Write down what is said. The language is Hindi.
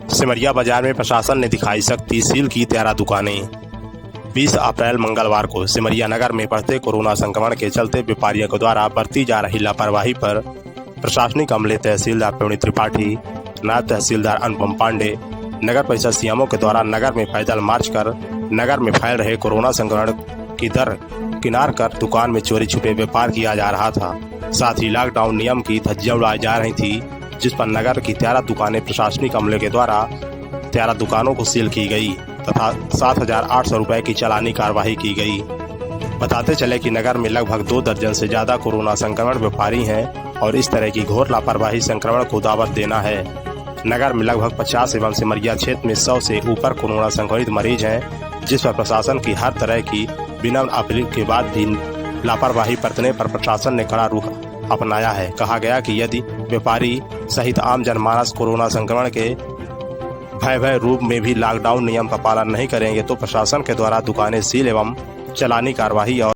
सिमरिया बाजार में प्रशासन ने दिखाई सख्ती, सील की 13 दुकानें। 20 अप्रैल मंगलवार को सिमरिया नगर में बढ़ते कोरोना संक्रमण के चलते व्यापारियों के द्वारा बरती जा रही लापरवाही पर प्रशासनिक अमले तहसीलदार प्रवीण त्रिपाठी, नायब तहसीलदार अनुपम पांडे, नगर परिषद सीएमओ के द्वारा नगर में पैदल मार्च कर नगर में फैल रहे कोरोना संक्रमण की दर किनार कर दुकान में चोरी छुपे व्यापार किया जा रहा था। साथ ही लॉकडाउन नियम की धज्जियां उड़ाई जा रही थी, जिस पर नगर की 13 दुकानें प्रशासनिक अमले के द्वारा 13 दुकानों को सील की गई तथा 7,800 रुपए की चालानी कार्रवाई की गई। बताते चले कि नगर में लगभग 2 दर्जन से ज्यादा कोरोना संक्रमण व्यापारी हैं और इस तरह की घोर लापरवाही संक्रमण को दावत देना है। नगर में लगभग 50 एवं सिमरिया क्षेत्र में 100 से ऊपर कोरोना संक्रमित मरीज हैं, जिस पर प्रशासन की हर तरह की विनम्र अपील के बाद भी लापरवाही बरतने पर प्रशासन ने कड़ा रुख अपनाया है। कहा गया कि यदि व्यापारी सहित आम जनमानस कोरोना संक्रमण के भय रूप में भी लॉकडाउन नियम का पालन नहीं करेंगे तो प्रशासन के द्वारा दुकानें सील एवं चालानी कार्रवाई और